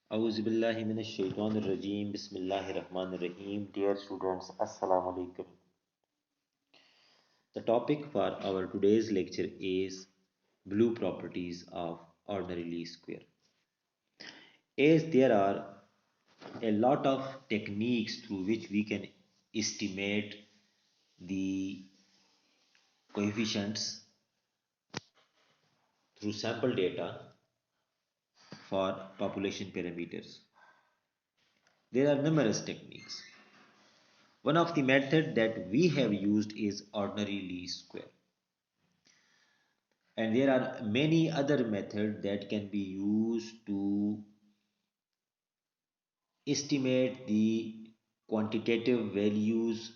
Auzubillahiminash-shaytanir-rajeem. Bismillahir-rahmanir-rahim. Dear students, Assalamu alaikum. The topic for our today's lecture is blue properties of ordinary least square. As there are a lot of techniques through which we can estimate the coefficients through sample data for population parameters. There are numerous techniques. One of the method that we have used is ordinary least square. And there are many other methods that can be used to estimate the quantitative values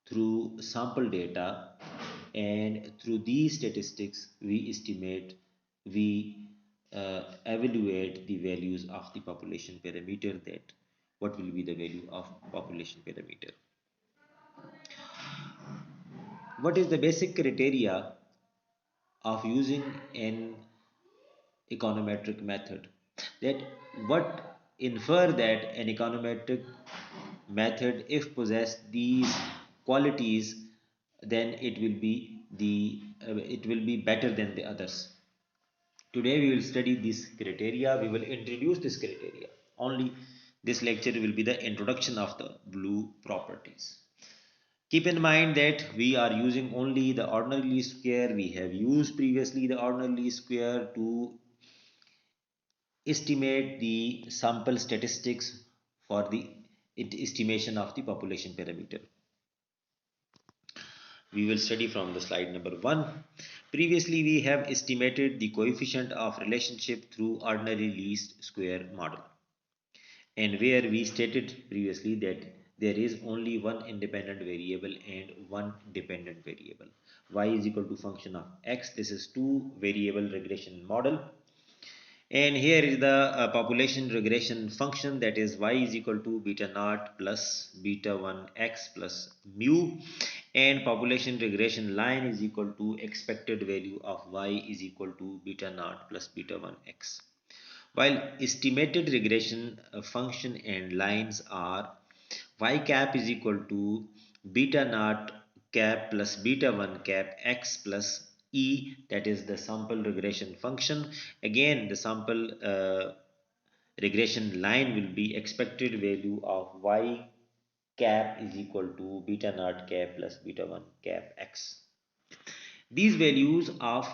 through sample data, and through these statistics we evaluate the values of the population parameter, that what will be the value of population parameter. What is the basic criteria of using an econometric method? That what infer that an econometric method, if possess these qualities, then it will be better than the others. Today we will study this criteria. We will introduce this criteria. Only this lecture will be the introduction of the blue properties. Keep in mind that we are using only the ordinary least square. We have used previously the ordinary least square to estimate the sample statistics for the estimation of the population parameter. We will study from the slide number 1. Previously we have estimated the coefficient of relationship through ordinary least square model, and where we stated previously that there is only one independent variable and one dependent variable. Y is equal to function of x. This is two variable regression model. And here is the population regression function, that is y is equal to beta naught plus beta 1 x plus mu, and population regression line is equal to expected value of y is equal to beta naught plus beta 1 x. While estimated regression function and lines are y cap is equal to beta naught cap plus beta 1 cap x plus e, that is the sample regression function. Again the sample regression line will be expected value of y cap is equal to beta naught cap plus beta 1 cap x. These values of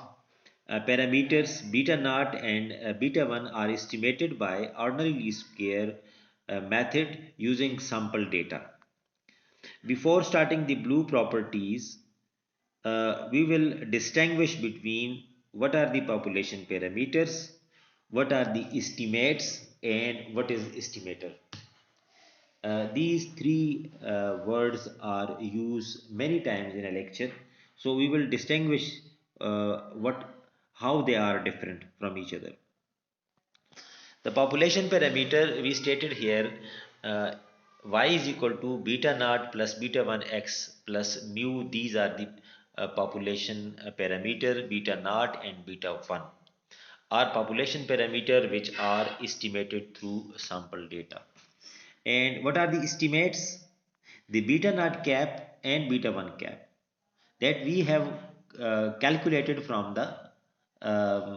parameters beta naught and beta 1 are estimated by ordinary least square method using sample data. Before starting the blue properties, we will distinguish between what are the population parameters, what are the estimates, and what is estimator. These three words are used many times in a lecture, so we will distinguish what how they are different from each other. The population parameter we stated here, uh, y is equal to beta naught plus beta 1 x plus mu. These are the population parameter beta naught and beta 1 are population parameter which are estimated through sample data. And what are the estimates? The beta naught cap and beta 1 cap that we have calculated from the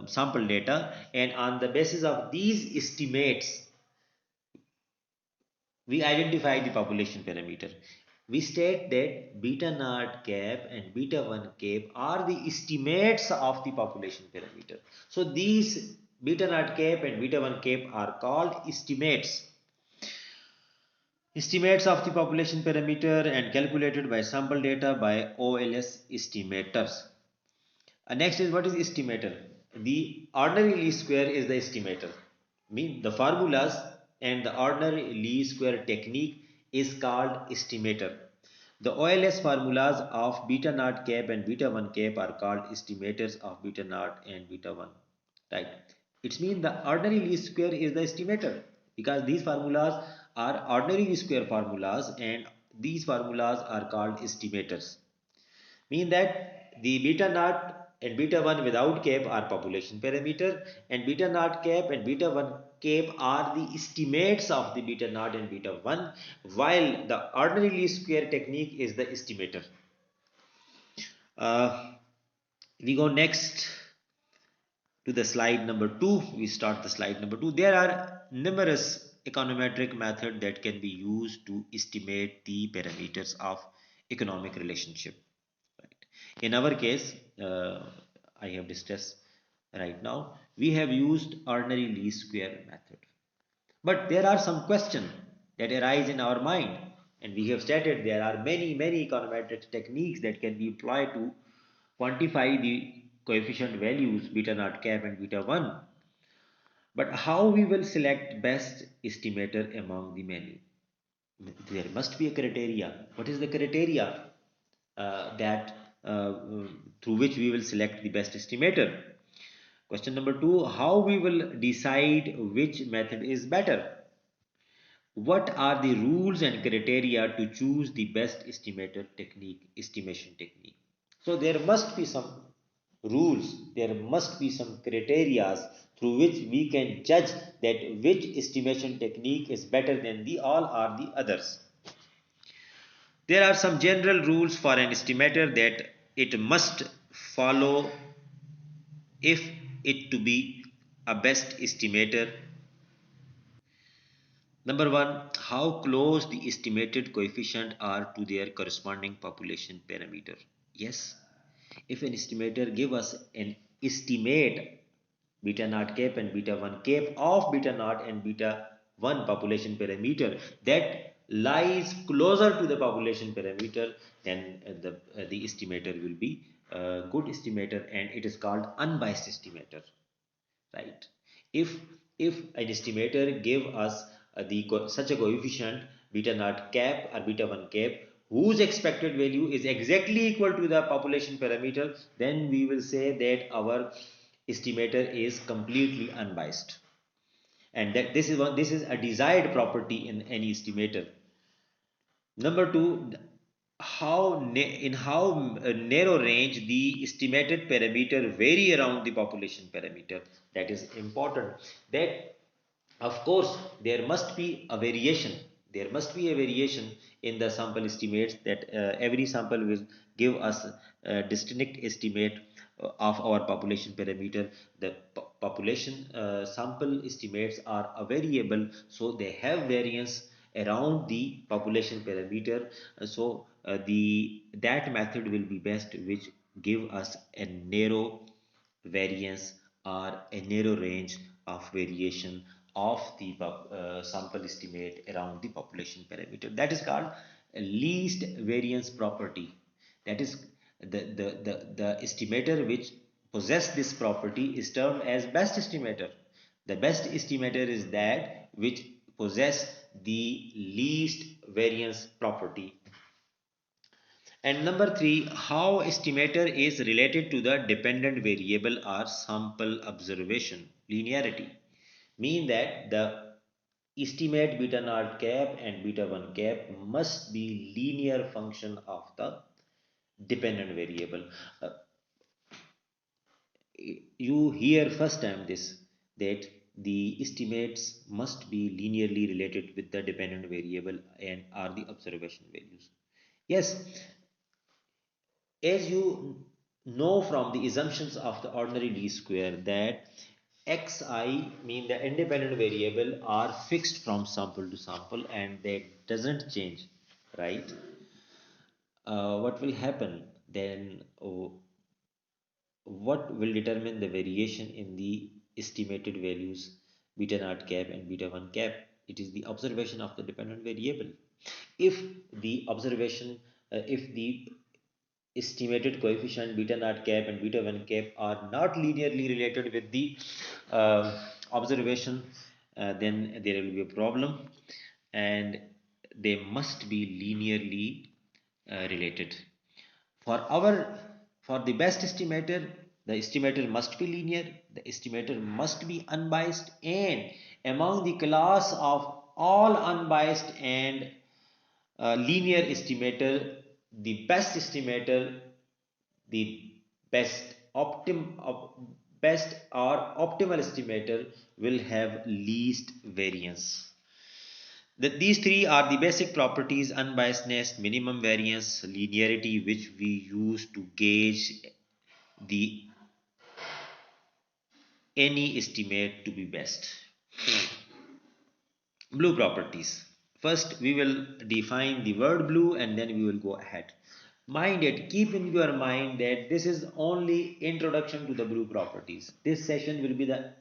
sample data, and on the basis of these estimates we identify the population parameter. We state that beta naught cap and beta 1 cap are the estimates of the population parameter. So these beta naught cap and beta 1 cap are called estimates of the population parameter and calculated by sample data by OLS estimators. Next is, what is estimator? The ordinary least square is the estimator. Mean the formulas and the ordinary least square technique is called estimator. The OLS formulas of beta naught cap and beta 1 cap are called estimators of beta naught and beta 1. Right? It means the ordinary least square is the estimator, because these formulas are ordinary least square formulas and these formulas are called estimators. Mean that the beta naught and beta 1 without cap are population parameter, and beta naught cap and beta 1 cap are the estimates of the beta naught and beta 1, while the ordinary least square technique is the estimator. We go next to the slide number 2. We start the slide number 2. There are numerous econometric methods that can be used to estimate the parameters of economic relationship. Right. In our case, I have discussed right now, we have used ordinary least square method. But there are some questions that arise in our mind, and we have stated there are many econometric techniques that can be applied to quantify the coefficient values beta naught cap and beta 1. But how we will select best estimator among the many? There must be a criteria. What is the criteria that through which we will select the best estimator? Question number 2, how we will decide which method is better? What are the rules and criteria to choose the best estimator technique, estimation technique? So there must be some rules, there must be some criteria through which we can judge that which estimation technique is better than the all or the others. There are some general rules for an estimator that it must follow if it to be a best estimator. Number 1, how close the estimated coefficient are to their corresponding population parameter. Yes, if an estimator give us an estimate beta naught cap and beta 1 cap of beta naught and beta 1 population parameter that lies closer to the population parameter, then the estimator will be a good estimator, and it is called unbiased estimator, right? If an estimator give us such a coefficient beta naught cap or beta 1 cap whose expected value is exactly equal to the population parameter, then we will say that our estimator is completely unbiased, and that this is a desired property in any estimator. Number 2, how narrow range the estimated parameter vary around the population parameter. That is important. That of course there must be a variation. There must be a variation in the sample estimates, that every sample will give us a distinct estimate of our population parameter. The population sample estimates are a variable, so they have variance around the population parameter. The that method will be best, which give us a narrow variance or a narrow range of variation of the sample estimate around the population parameter. That is called a least variance property. That is the estimator which possess this property is termed as best estimator. The best estimator is that which possess the least variance property. And number 3, how estimator is related to the dependent variable or sample observation. Linearity mean that the estimate beta naught cap and beta 1 cap must be linear function of the dependent variable. You hear first time this, that the estimates must be linearly related with the dependent variable and are the observation values. Yes, as you know from the assumptions of the ordinary least square that xi mean the independent variable are fixed from sample to sample and they doesn't change, right? What will happen then? What will determine the variation in the estimated values beta naught cap and beta 1 cap? It is the observation of the dependent variable. If the observation if the estimated coefficient beta naught cap and beta 1 cap are not linearly related with the observation, then there will be a problem, and they must be linearly related. For the best estimator, the estimator must be linear, the estimator must be unbiased, and among the class of all unbiased and linear estimator, the best estimator, the best best or optimal estimator will have least variance. These three are the basic properties: unbiasedness, minimum variance, linearity, which we use to gauge the any estimate to be best. Blue properties. First, we will define the word blue and then we will go ahead. Mind it, keep in your mind that this is only introduction to the blue properties. This session will be the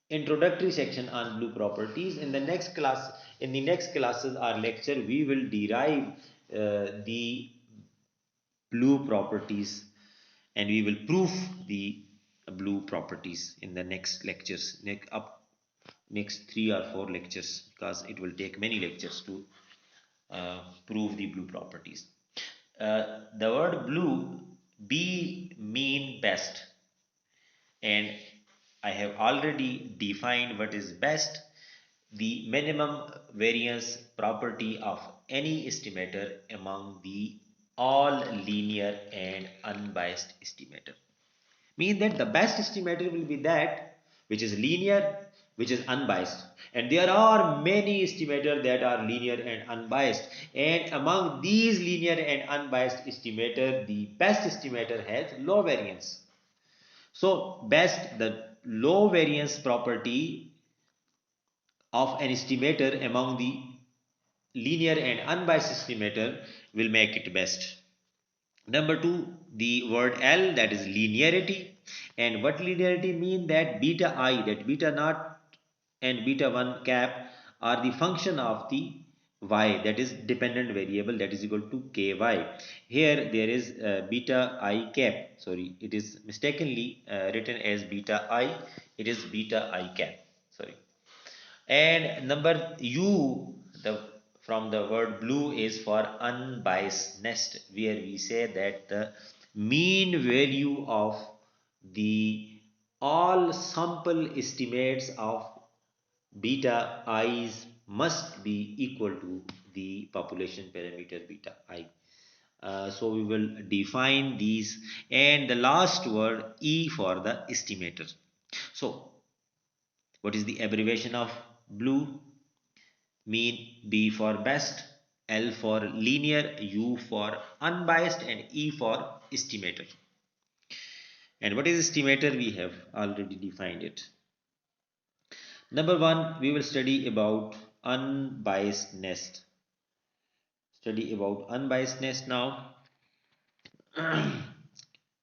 introductory section on blue properties. In the next class, in the next classes or lecture, we will derive the blue properties and we will prove the blue properties in the next lectures, next 3 or 4 lectures, because it will take many lectures to prove the blue properties. The word blue, B mean best, and I have already defined what is best. The minimum variance property of any estimator among the all linear and unbiased estimator. Mean that the best estimator will be that which is linear, which is unbiased, and there are many estimators that are linear and unbiased, and among these linear and unbiased estimator, the best estimator has low variance. So best, the low variance property of an estimator among the linear and unbiased estimator will make it best. Number two, the word L, that is linearity. And what linearity mean? That beta I, that beta naught and beta 1 cap are the function of the y, that is dependent variable, that is equal to ky. Here there is beta I cap, sorry, it is mistakenly written as beta I, it is beta I cap, sorry. And number U, the from the word blue, is for unbiasedness, where we say that the mean value of the all sample estimates of beta i's must be equal to the population parameter beta I. So we will define these, and the last word E for the estimator. So what is the abbreviation of blue? Mean B for best, L for linear, U for unbiased, and E for estimator. And what is estimator? We have already defined it. Number one, we will study about unbiasedness. Study about unbiasedness now.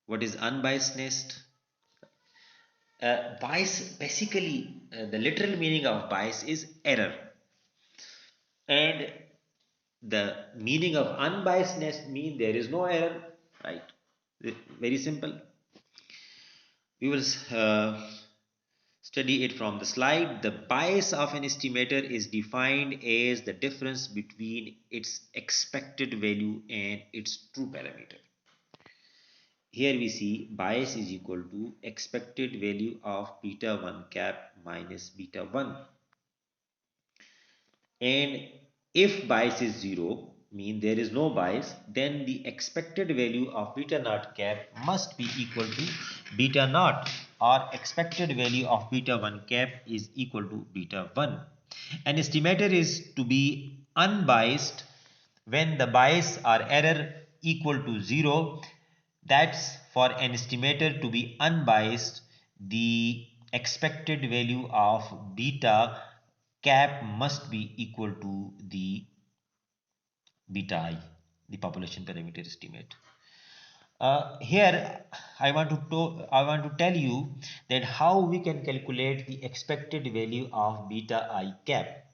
What is unbiasedness? Bias, basically, the literal meaning of bias is error. And the meaning of unbiasedness mean there is no error, right? Very simple. We will study it from the slide. The bias of an estimator is defined as the difference between its expected value and its true parameter. Here we see bias is equal to expected value of beta 1 cap minus beta 1. And if bias is 0, mean there is no bias, then the expected value of beta naught cap must be equal to beta naught, or expected value of beta 1 cap is equal to beta 1. An estimator is to be unbiased when the bias or error equal to 0. That's for an estimator to be unbiased, the expected value of beta cap must be equal to the beta I, the population parameter estimate. Here I want to tell you that how we can calculate the expected value of beta I cap.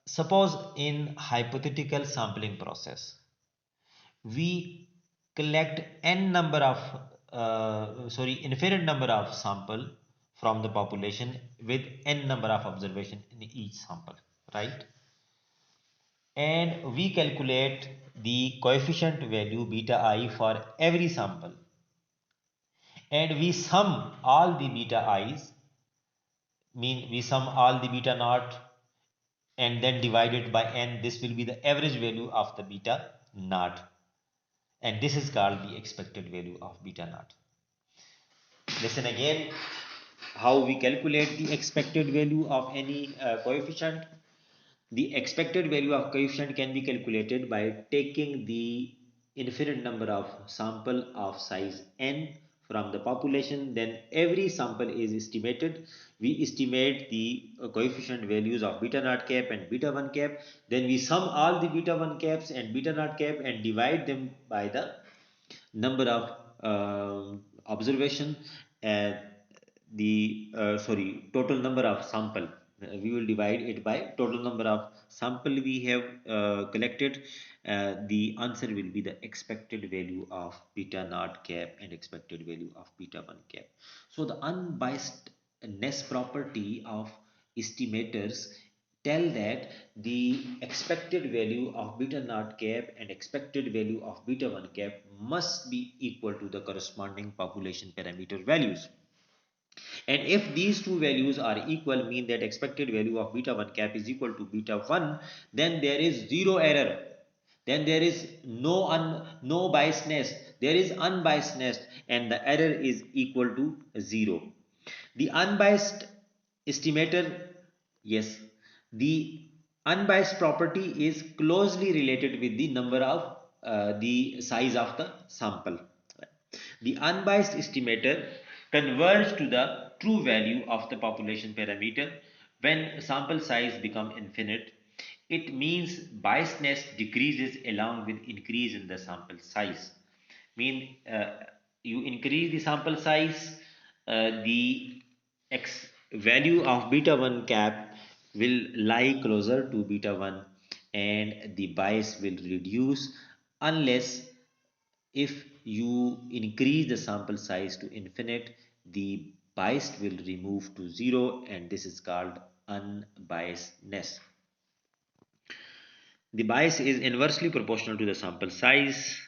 Suppose in hypothetical sampling process, we collect infinite number of sample from the population with n number of observation in each sample, right? And we calculate the coefficient value beta I for every sample, and we sum all the beta i's, mean we sum all the beta naught and then divide it by n. This will be the average value of the beta naught, and this is called the expected value of beta naught. Listen again, how we calculate the expected value of any coefficient. The expected value of coefficient can be calculated by taking the infinite number of sample of size n from the population. Then every sample is estimated. We estimate the coefficient values of beta naught cap and beta 1 cap. Then we sum all the beta 1 caps and beta naught cap and divide them by the number of observation and the total number of sample. We will divide it by total number of sample we have collected. The answer will be the expected value of beta naught cap and expected value of beta 1 cap. So the unbiasedness property of estimators tell that the expected value of beta naught cap and expected value of beta 1 cap must be equal to the corresponding population parameter values. And if these two values are equal, mean that expected value of beta 1 cap is equal to beta 1, then there is zero error. Then there is no biasness. There is unbiasedness and the error is equal to 0. The unbiased estimator, yes, the unbiased property is closely related with the number of the size of the sample. The unbiased estimator converges to the true value of the population parameter when sample size become infinite. It means biasness decreases along with increase in the sample size. Mean you increase the sample size, the x value of beta 1 cap will lie closer to beta 1 and the bias will reduce, unless if you increase the sample size to infinite, the bias will remove to 0 and this is called unbiasedness. The bias is inversely proportional to the sample size.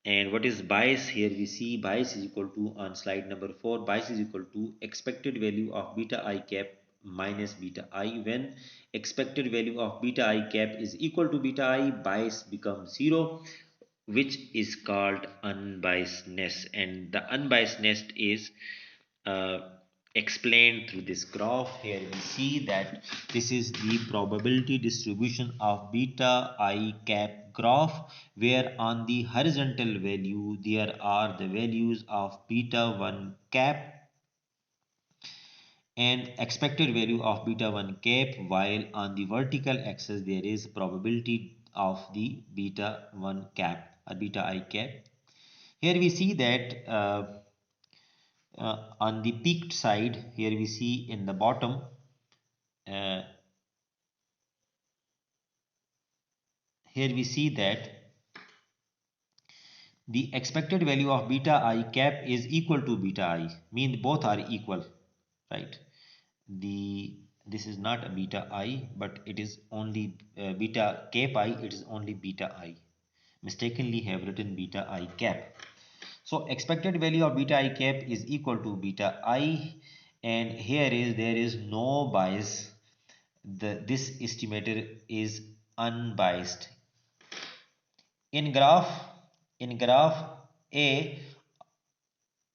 And what is bias? Here we see bias is equal to, on slide number 4, bias is equal to expected value of beta I cap minus beta I. When expected value of beta I cap is equal to beta I, bias becomes 0, which is called unbiasedness. And the unbiasedness is uh, explained through this graph. Here we see that this is the probability distribution of beta I cap graph, where on the horizontal value there are the values of beta 1 cap and expected value of beta 1 cap, while on the vertical axis there is probability of the beta 1 cap or beta I cap. Here we see that on the peaked side, here we see in the bottom, uh, here we see that the expected value of beta I cap is equal to beta I, mean both are equal, right? This is not a beta I, but it is only beta cap I, it is only beta I. Mistakenly have written beta I cap. So expected value of beta I cap is equal to beta I, and here is there is no bias. This estimator is unbiased. In graph A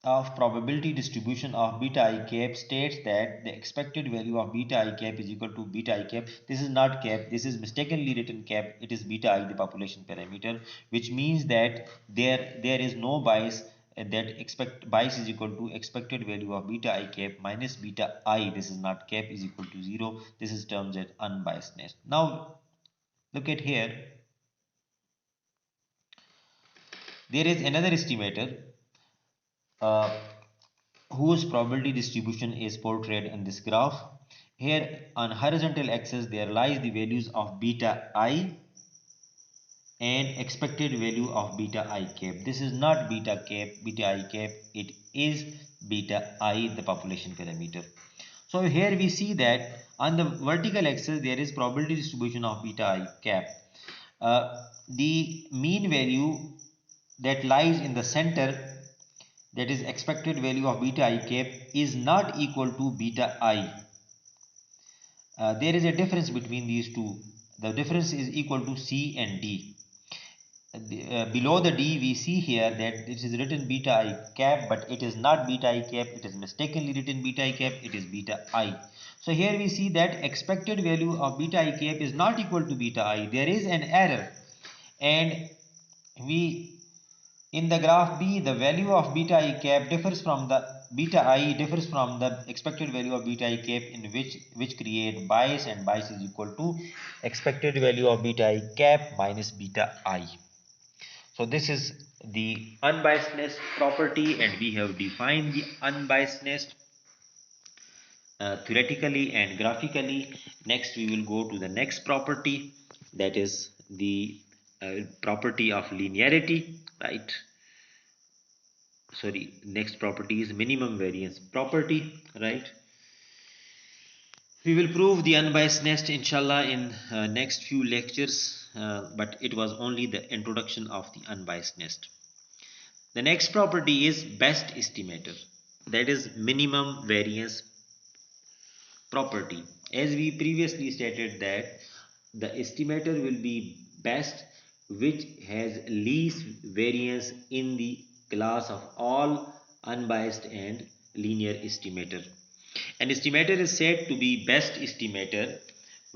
of probability distribution of beta I cap states that the expected value of beta I cap is equal to beta I cap. This is not cap, this is mistakenly written cap. It is beta I, the population parameter, which means that there is no bias, that bias is equal to expected value of beta I cap minus beta I, this is not cap, is equal to 0. This is termed as unbiasedness. Now look at here, there is another estimator whose probability distribution is portrayed in this graph. Here on horizontal axis there lies the values of beta I and expected value of beta I cap. This is not beta I cap, it is beta I, the population parameter. So here we see that on the vertical axis there is probability distribution of beta I cap. The mean value that lies in the center, that is expected value of beta I cap, is not equal to beta I. There is a difference between these two. The difference is equal to C and D. below the D we see here that it is written beta I cap, but it is not beta I cap, it is mistakenly written beta I cap, it is beta I. So here we see that expected value of beta I cap is not equal to beta I. There is an error, and we in the graph B, the value of beta I cap differs from the expected value of beta I cap, in which create bias, and bias is equal to expected value of beta I cap minus beta I. So this is the unbiasedness property, and we have defined the unbiasedness theoretically and graphically. Next we will go to the next property, that is the property of linearity, right? Sorry, next property is minimum variance property, right? We will prove the unbiasedness inshallah in next few lectures, but it was only the introduction of the unbiasedness. The next property is best estimator, that is minimum variance property. As we previously stated that the estimator will be best which has least variance in the class of all unbiased and linear estimator. An estimator is said to be best estimator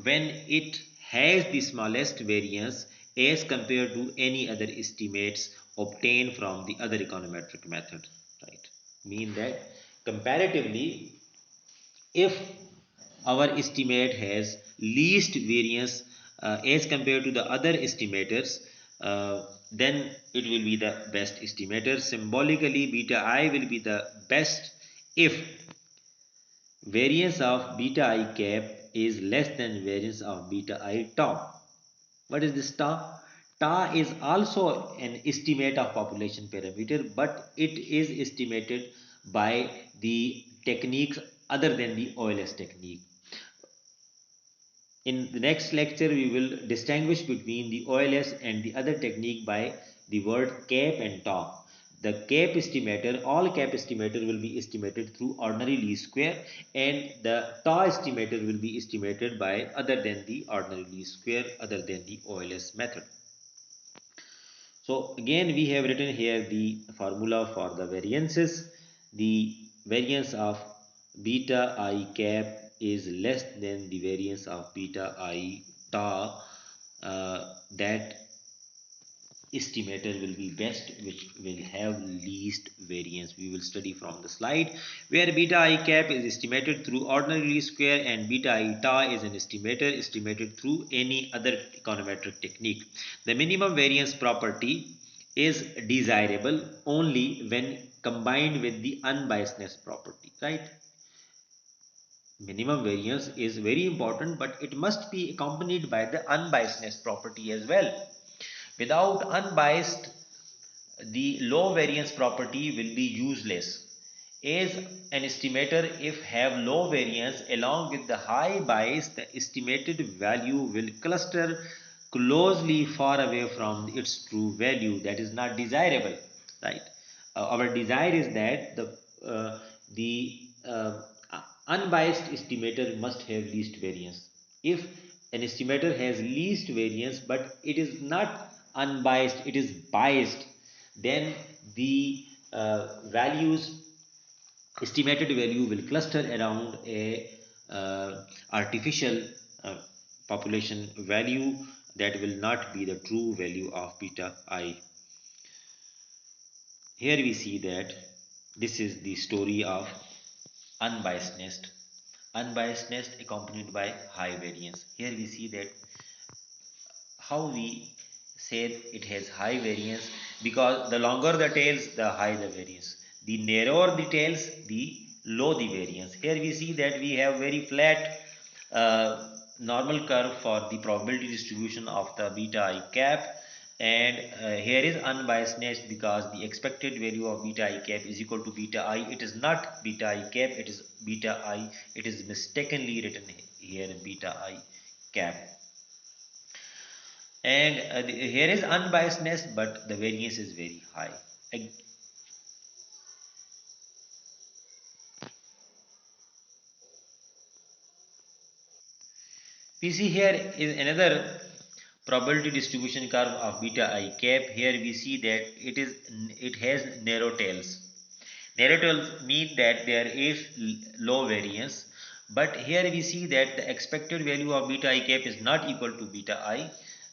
when it has the smallest variance as compared to any other estimates obtained from the other econometric method, right? Mean that comparatively, if our estimate has least variance as compared to the other estimators, then it will be the best estimator. Symbolically, beta I will be the best if variance of beta I cap is less than variance of beta I tau. What is this tau? Tau is also an estimate of population parameter, but it is estimated by the techniques other than the OLS technique. In the next lecture, we will distinguish between the OLS and the other technique by the word cap and tau. The cap estimator, all cap estimator will be estimated through ordinary least square, and the tau estimator will be estimated by other than the ordinary least square, other than the OLS method. So again, we have written here the formula for the variances. The variance of beta I cap is less than the variance of beta I tau. That estimator will be best which will have least variance. We will study from the slide, where beta I cap is estimated through ordinary least square and beta I tau is an estimator estimated through any other econometric technique. The minimum variance property is desirable only when combined with the unbiasedness property, right? Minimum variance is very important, but it must be accompanied by the unbiasedness property as well. Without unbiased, the low variance property will be useless, as an estimator, if have low variance along with the high bias, the estimated value will cluster closely far away from its true value. That is not desirable, right? Our desire is that the unbiased estimator must have least variance. If an estimator has least variance but it is not unbiased, it is biased, then the values estimated value will cluster around a artificial uh, population value that will not be the true value of beta I. Here we see that this is the story of unbiasedness. Unbiasedness accompanied by high variance. Here we see that how we said it has high variance, because the longer the tails, the higher the variance. The narrower the tails, the low the variance. Here we see that we have very flat normal curve for the probability distribution of the beta I cap, and here is unbiasedness because the expected value of beta I cap is equal to beta I. It is not beta I cap, it is beta I. It is mistakenly written here beta I cap. And here is unbiasedness, but the variance is very high. We see here is another probability distribution curve of beta I cap, here we see that it has narrow tails. Narrow tails mean that there is low variance, but here we see that the expected value of beta I cap is not equal to beta I.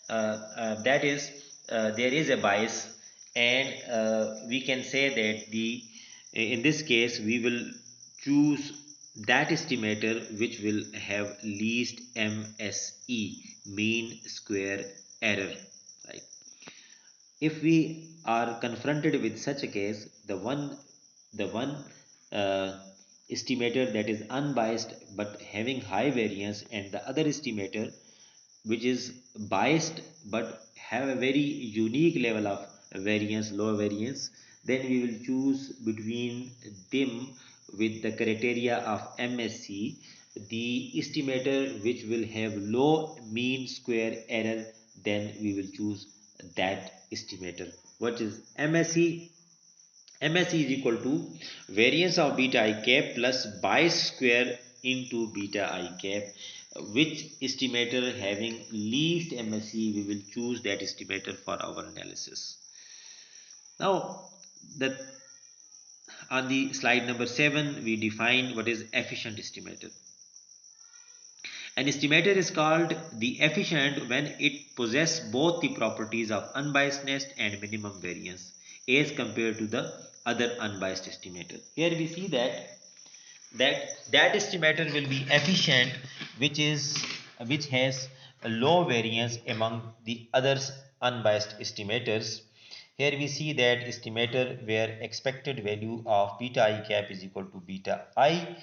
That is, there is a bias, and we can say that in this case we will choose that estimator which will have least MSE, mean square error. Right? If we are confronted with such a case, the one estimator that is unbiased but having high variance, and the other estimator which is biased but have a very unique level of variance, low variance, then we will choose between them with the criteria of MSC, the estimator which will have low mean square error, then we will choose that estimator. What is MSE? MSE is equal to variance of beta I cap plus bias square into beta I cap. Which estimator having least MSE, we will choose that estimator for our analysis. Now, the on the slide number 7, we define what is efficient estimator. An estimator is called the efficient when it possesses both the properties of unbiasedness and minimum variance as compared to the other unbiased estimator. Here we see that estimator will be efficient, which has a low variance among the others unbiased estimators. Here we see that estimator where expected value of beta I cap is equal to beta I,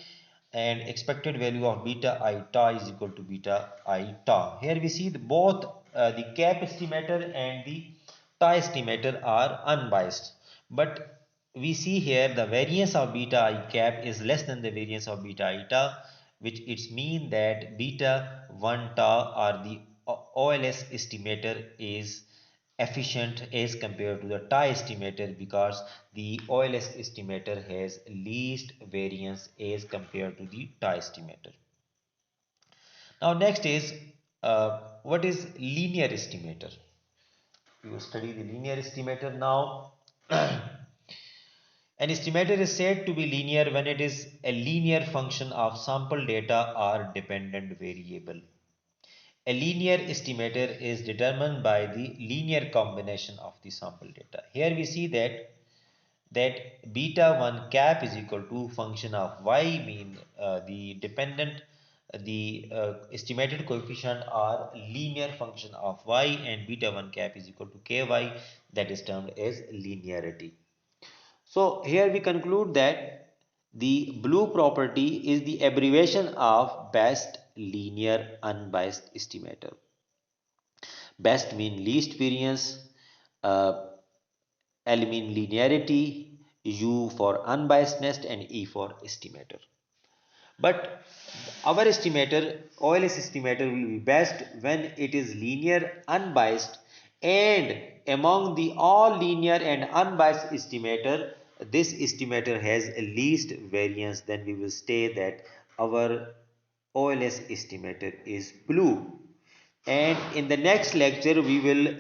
and expected value of beta I tau is equal to beta I tau. Here we see both the cap estimator and the tau estimator are unbiased, but we see here the variance of beta I cap is less than the variance of beta I tau, which it means that beta 1 tau or the OLS estimator is efficient as compared to the tau estimator, because the OLS estimator has least variance as compared to the tau estimator. Now next is what is linear estimator? We will study the linear estimator now. An estimator is said to be linear when it is a linear function of sample data or dependent variable. A linear estimator is determined by the linear combination of the sample data. Here we see that beta 1 cap is equal to function of y, mean the dependent, the estimated coefficient are linear function of y, and beta 1 cap is equal to ky, that is termed as linearity. So here we conclude that the blue property is the abbreviation of best linear unbiased estimator. Best mean least variance, uh, L mean linearity, U for unbiasedness, and E for estimator. But our estimator, OLS estimator, will be best when it is linear, unbiased, and among the all linear and unbiased estimator, this estimator has a least variance. Then we will say that our OLS estimator is blue. And in the next lecture, we will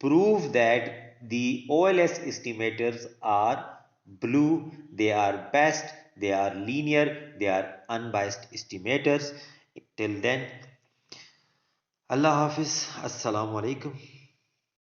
prove that the OLS estimators are blue, they are best, they are linear, they are unbiased estimators. Till then, Allah Hafiz, Assalamu alaikum.